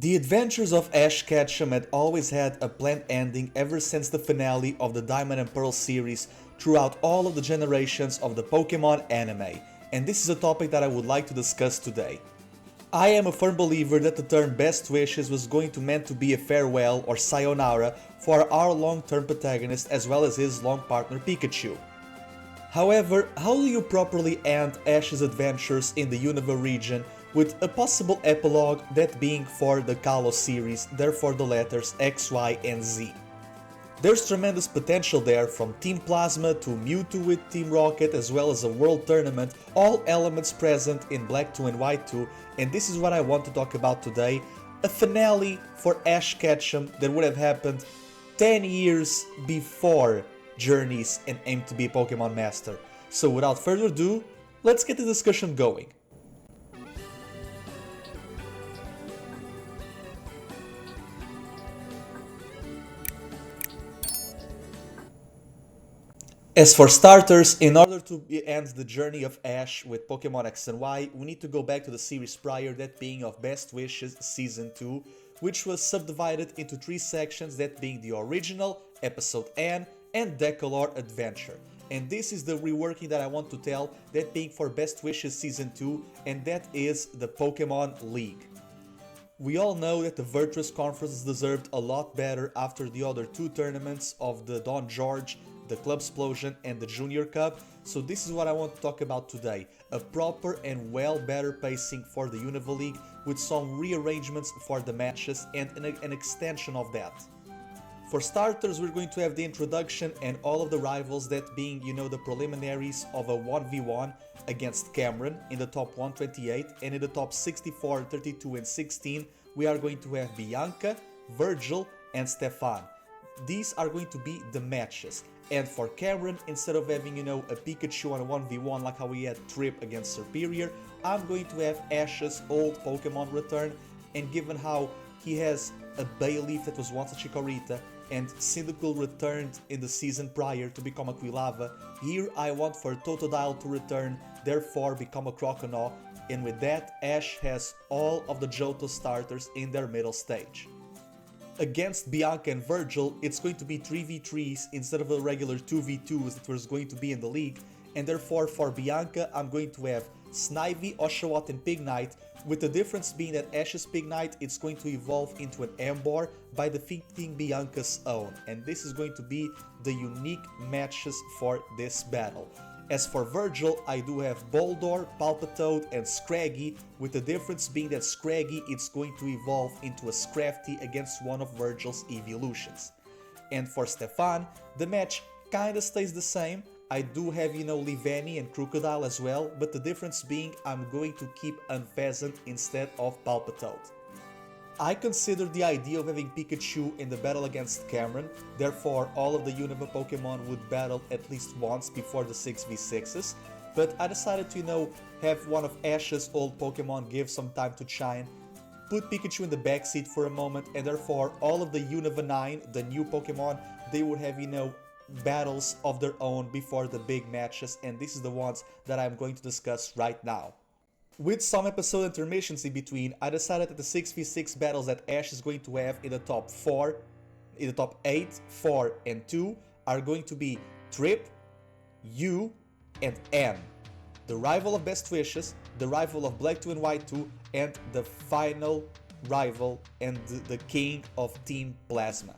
The adventures of Ash Ketchum had always had a planned ending ever since the finale of the Diamond and Pearl series throughout all of the generations of the Pokemon anime, and this is a topic that I would like to discuss today. I am a firm believer that the term best wishes was going to meant to be a farewell or sayonara for our long-term protagonist as well as his long partner Pikachu. However, how do you properly end Ash's adventures in the Unova region with a possible epilogue, that being for the Kalos series, therefore the letters X, Y and Z? There's tremendous potential there, from Team Plasma to Mewtwo with Team Rocket as well as a World Tournament, all elements present in Black 2 and White 2, and this is what I want to talk about today, a finale for Ash Ketchum that would have happened 10 years before Journeys and Aim to be a Pokemon Master. So without further ado, let's get the discussion going. As for starters, in order to end the journey of Ash with Pokemon X and Y, we need to go back to the series prior, that being of Best Wishes Season 2, which was subdivided into 3 sections, that being the original, Episode N, and Decalore Adventure. And this is the reworking that I want to tell, that being for Best Wishes Season 2, and that is the Pokemon League. We all know that the Virtuous Conference deserved a lot better after the other 2 tournaments of the Don George, the Club Explosion and the Junior Cup, so this is what I want to talk about today, a proper and well better pacing for the Unova League with some rearrangements for the matches and an extension of that. For starters, we're going to have the introduction and all of the rivals, that being, the preliminaries of a 1v1 against Cameron in the top 128, and in the top 64, 32 and 16 we are going to have Bianca, Virgil and Stefan. These are going to be the matches. And for Cameron, instead of having, a Pikachu on a 1v1 like how we had Trip against Superior, I'm going to have Ash's old Pokemon return, and given how he has a Bayleaf that was once a Chikorita, and Cyndaquil returned in the season prior to become a Quilava, here I want for Totodile to return, therefore become a Croconaw, and with that, Ash has all of the Johto starters in their middle stage. Against Bianca and Virgil, it's going to be 3v3s instead of the regular 2v2s that was going to be in the league, and therefore for Bianca I'm going to have Snivy, Oshawott and Pignite, with the difference being that Ash's Pignite is going to evolve into an Emboar by defeating Bianca's own, and this is going to be the unique matches for this battle. As for Virgil, I do have Boldore, Palpitoad and Scraggy, with the difference being that Scraggy is going to evolve into a Scrafty against one of Virgil's evolutions. And for Stefan, the match kinda stays the same. I do have, Livani and Crocodile as well, but the difference being I'm going to keep Unpheasant instead of Palpitoad. I consider the idea of having Pikachu in the battle against Cameron, therefore all of the Unova Pokemon would battle at least once before the 6v6s, but I decided to, have one of Ash's old Pokemon give some time to shine, put Pikachu in the backseat for a moment, and therefore all of the Unova 9, the new Pokemon, they would have, battles of their own before the big matches, and this is the ones that I'm going to discuss right now. With some episode intermissions in between, I decided that the 6v6 battles that Ash is going to have in the top 8, 4 and 2 are going to be Trip, U and N. The rival of Best Wishes, the rival of Black 2 and White 2, and the final rival and the king of Team Plasma.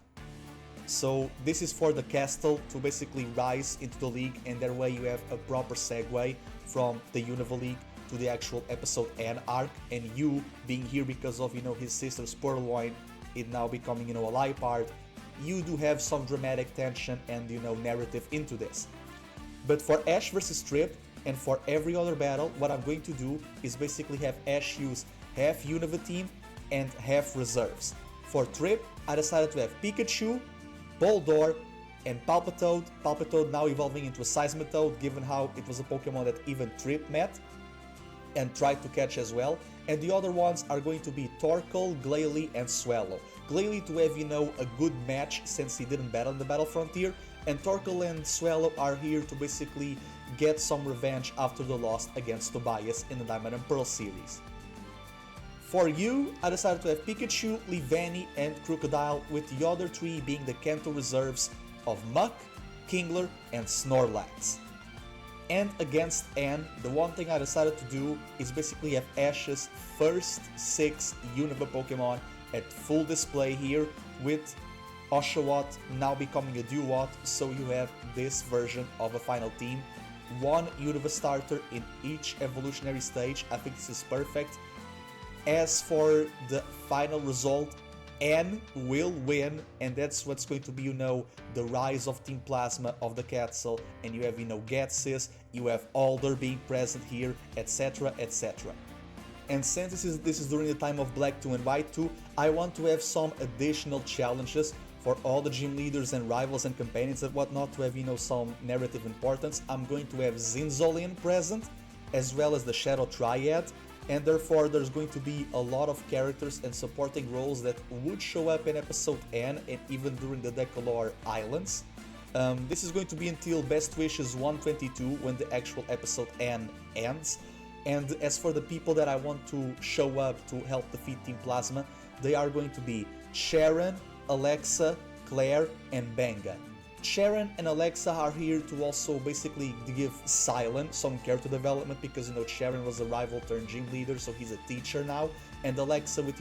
So this is for the Castle to basically rise into the league, and that way you have a proper segue from the Unova League to the actual episode N arc, and you being here because of, his sister's Purloin, it now becoming, a Liepard. You do have some dramatic tension and, narrative into this. But for Ash vs Trip, and for every other battle, what I'm going to do is basically have Ash use half Unova team and half reserves. For Trip, I decided to have Pikachu, Boldore, and Palpitoad. Palpitoad now evolving into a Seismitoad, given how it was a Pokemon that even Trip met and tried to catch as well. And the other ones are going to be Torkoal, Glalie, and Swallow. Glalie to have, a good match since he didn't battle in the Battle Frontier, and Torkoal and Swallow are here to basically get some revenge after the loss against Tobias in the Diamond and Pearl series. For you, I decided to have Pikachu, Leavanny, and Crocodile, with the other 3 being the Kanto reserves of Muk, Kingler, and Snorlax. And against Anne, the one thing I decided to do is basically have Ash's first 6 Unova Pokemon at full display here, with Oshawott now becoming a Duat, so you have this version of a final team. 1 Unova starter in each evolutionary stage. I think this is perfect. As for the final result, N will win, and that's what's going to be, the rise of Team Plasma of the Quetzal, and you have, Getsis, you have Alder being present here, etc, etc. And since this is during the time of Black 2 and White 2, I want to have some additional challenges for all the gym leaders and rivals and companions and whatnot to have, some narrative importance. I'm going to have Zinzolin present, as well as the Shadow Triad, and therefore there's going to be a lot of characters and supporting roles that would show up in episode N and even during the Decolor Islands. This is going to be until Best Wishes 122, when the actual episode N ends. And as for the people that I want to show up to help defeat Team Plasma, they are going to be Sharon, Alexa, Claire, and Benga. Sharon and Alexa are here to also basically give Silent some character development, because Sharon was a rival turned gym leader, so he's a teacher now, and Alexa with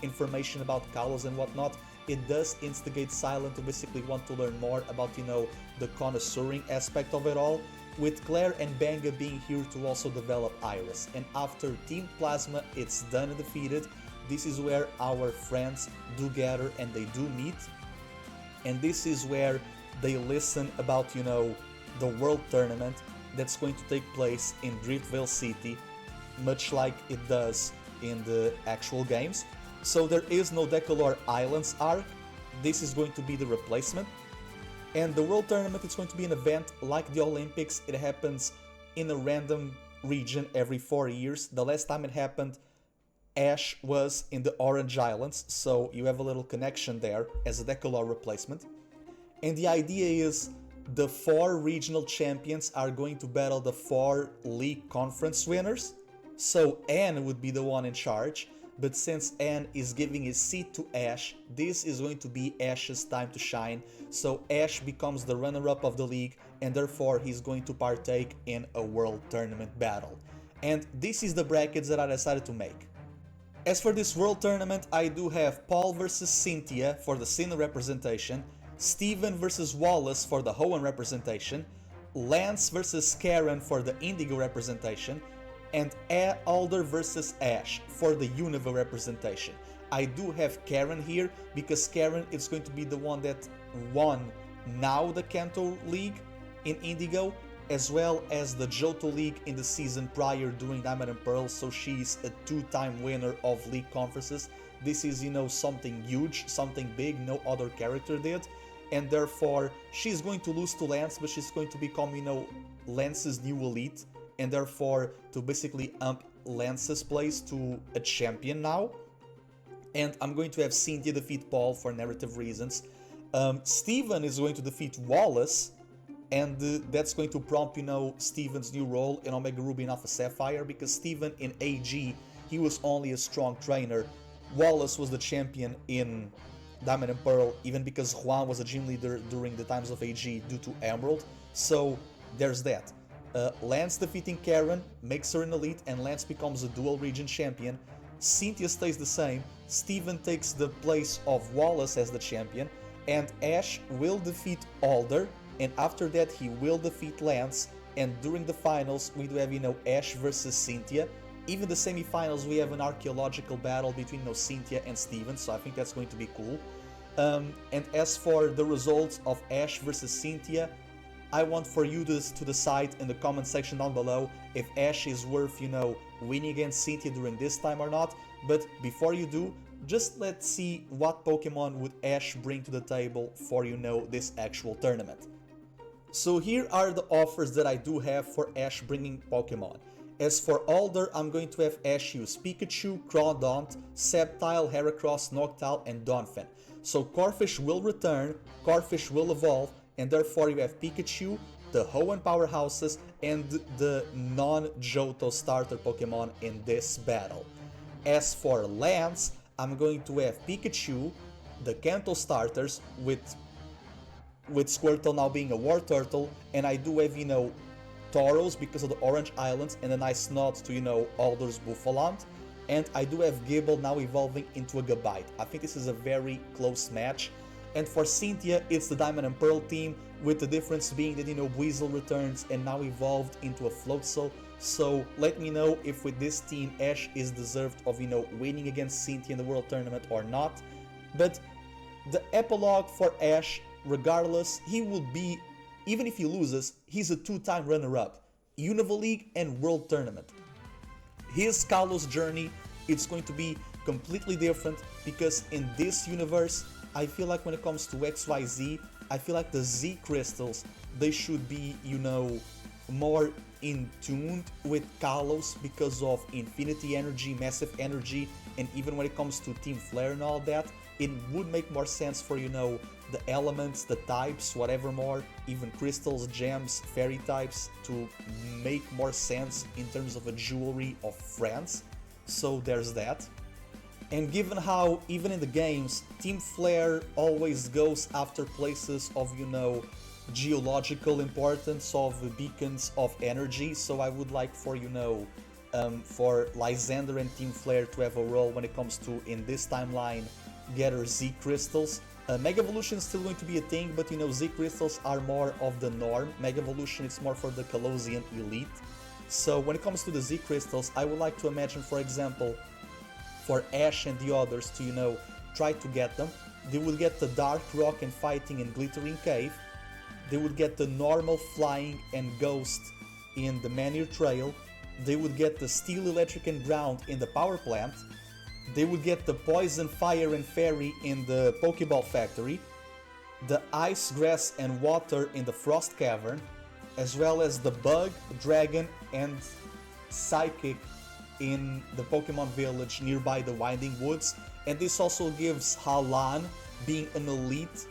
information about Kalos and whatnot. It does instigate Silent to basically want to learn more about the connoisseuring aspect of it all, with Claire and Benga being here to also develop Iris. And after Team Plasma it's done and defeated, this is where our friends do gather and they do meet, and this is where they listen about, the World Tournament that's going to take place in Driftvale City, much like it does in the actual games. So there is no Decolor Islands arc, this is going to be the replacement. And the World Tournament is going to be an event like the Olympics. It happens in a random region every 4 years. The last time it happened, Ash was in the Orange Islands, so you have a little connection there as a Decolor replacement. And the idea is the 4 regional champions are going to battle the 4 league conference winners. So Anne would be the one in charge, but since Anne is giving his seat to Ash, this is going to be Ash's time to shine. So Ash becomes the runner-up of the league, and therefore he's going to partake in a world tournament battle. And this is the brackets that I decided to make. As for this world tournament, I do have Paul versus Cynthia for the Sinnoh representation, Steven versus Wallace for the Hoenn representation, Lance versus Karen for the Indigo representation, and Alder versus Ash for the Unova representation. I do have Karen here because Karen is going to be the one that won now the Kanto League in Indigo, as well as the Johto League in the season prior during Diamond and Pearl, so she's a 2-time winner of league conferences. This is, something huge, something big, no other character did, and therefore she's going to lose to Lance, but she's going to become, Lance's new elite, and therefore to basically ump Lance's place to a champion now. And I'm going to have Cynthia defeat Paul for narrative reasons. Steven is going to defeat Wallace, and that's going to prompt, Steven's new role in Omega Ruby and Alpha Sapphire, because Steven in AG, he was only a strong trainer. Wallace was the champion in Diamond and Pearl, even because Juan was a gym leader during the times of AG due to Emerald. So there's that. Lance defeating Karen makes her an elite, and Lance becomes a dual region champion. Cynthia stays the same. Steven takes the place of Wallace as the champion, and Ash will defeat Alder, and after that he will defeat Lance. And during the finals we do have, Ash versus Cynthia. Even the semifinals we have an archaeological battle between, Cynthia and Steven, so I think that's going to be cool. And as for the results of Ash versus Cynthia, I want for you to decide in the comment section down below if Ash is worth, winning against Cynthia during this time or not. But before you do, just let's see what Pokemon would Ash bring to the table for, this actual tournament. So here are the offers that I do have for Ash bringing Pokemon. As for Alder, I'm going to have Ash use Pikachu, Crawdaunt, Sceptile, Heracross, Noctowl, and Donphan. So Corphish will return, Corphish will evolve, and therefore you have Pikachu, the Hoenn powerhouses, and the non-Johto starter Pokemon in this battle. As for lands, I'm going to have Pikachu, the Kanto starters, with Squirtle now being a War Turtle, and I do have, Tauros because of the Orange Islands, and a nice nod to, Aldous Buffalont. And I do have Gible now evolving into a Gabite. I think this is a very close match. And for Cynthia, it's the Diamond and Pearl team, with the difference being that, Weasel returns and now evolved into a Floatzel. So let me know if with this team Ash is deserved of, winning against Cynthia in the World Tournament or not. But the epilogue for Ash, regardless, he will be, even if he loses, he's a 2-time runner-up. Unova League and World Tournament. His Kalos journey, it's going to be completely different, because in this universe, I feel like when it comes to XYZ, I feel like the Z crystals, they should be, more in tune with Kalos because of Infinity Energy, Massive Energy, and even when it comes to Team Flare and all that, it would make more sense for, the elements, the types, whatever more, even crystals, gems, fairy types, to make more sense in terms of a jewelry of friends. So there's that. And given how, even in the games, Team Flare always goes after places of, geological importance, of beacons of energy, so I would like for, for Lysander and Team Flare to have a role when it comes to, in this timeline, gather Z crystals. Mega Evolution is still going to be a thing, but Z crystals are more of the norm. Mega Evolution is more for the Kalosian elite. So when it comes to the Z crystals, I would like to imagine, for example, for Ash and the others to, try to get them. They will get the Dark Rock and Fighting and Glittering Cave. They would get the normal Flying and Ghost in the Manir Trail. They would get the Steel, Electric and Ground in the Power Plant. They would get the Poison, Fire and Fairy in the Pokeball Factory. The Ice, Grass and Water in the Frost Cavern. As well as the Bug, Dragon and Psychic in the Pokemon Village nearby the Winding Woods. And this also gives Halan, being an elite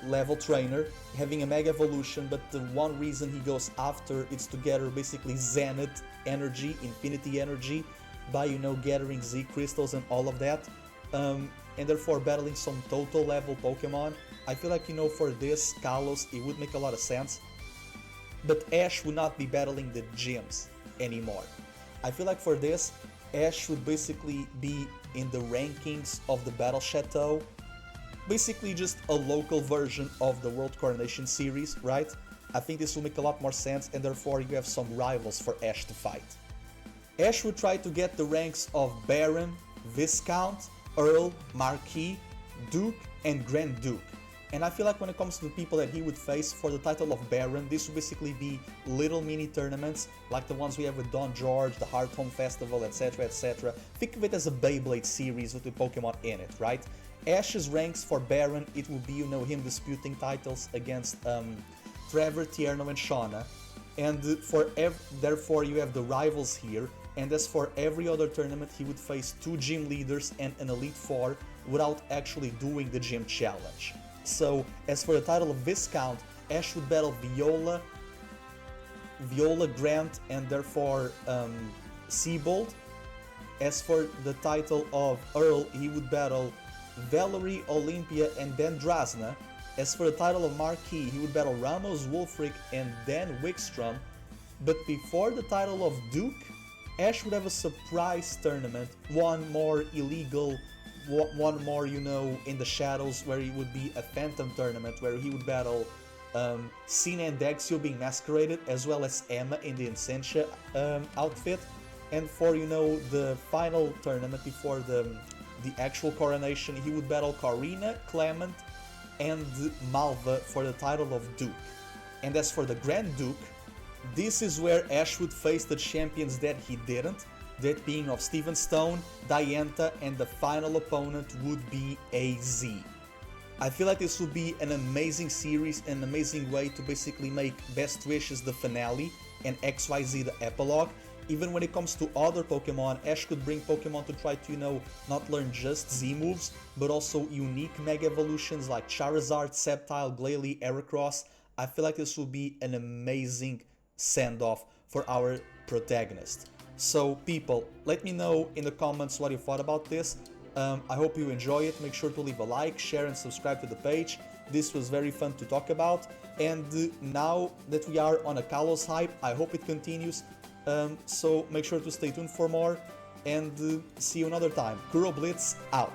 level trainer, having a Mega Evolution, but the one reason he goes after is to gather basically Zenith energy, Infinity energy, by gathering Z crystals and all of that, and therefore battling some total level Pokemon. I feel like for this Kalos it would make a lot of sense, but Ash would not be battling the gyms anymore. I feel like for this, Ash would basically be in the rankings of the Battle Chateau, basically just a local version of the World Coronation series, right? I think this will make a lot more sense, and therefore you have some rivals for Ash to fight. Ash would try to get the ranks of Baron, Viscount, Earl, Marquis, Duke, and Grand Duke. And I feel like when it comes to the people that he would face for the title of Baron, this would basically be little mini tournaments, like the ones we have with Don George, the Heart Home Festival, etc, etc. Think of it as a Beyblade series with the Pokemon in it, right? Ash's ranks for Baron, it would be, him disputing titles against Trevor, Tierno, and Shauna. And therefore you have the rivals here. And as for every other tournament, he would face 2 gym leaders and an Elite Four without actually doing the gym challenge. So, as for the title of Viscount, Ash would battle Viola, Grant, and therefore Seabold. As for the title of Earl, he would battle Valerie, Olympia, and then Drasna. As for the title of Marquis, he would battle Ramos, Wulfric, and then Wickstrom. But before the title of Duke, Ash would have a surprise tournament, one more illegal, one more, in the shadows, where it would be a phantom tournament, where he would battle Cena and Dexio being masqueraded, as well as Emma in the Incentia outfit. And for, the final tournament before the actual coronation, he would battle Karina, Clement, and Malva for the title of Duke. And as for the Grand Duke, this is where Ash would face the champions that he didn't, that being of Steven Stone, Dianta, and the final opponent would be AZ. I feel like this would be an amazing series, an amazing way to basically make Best Wishes the finale and XYZ the epilogue. Even when it comes to other Pokemon, Ash could bring Pokemon to try to, not learn just Z moves, but also unique Mega Evolutions like Charizard, Sceptile, Glalie, Heracross. I feel like this will be an amazing send-off for our protagonist. So people, let me know in the comments what you thought about this. I hope you enjoy it. Make sure to leave a like, share and subscribe to the page. This was very fun to talk about, and now that we are on a Kalos hype, I hope it continues. So make sure to stay tuned for more, and see you another time. KuroBlitz out.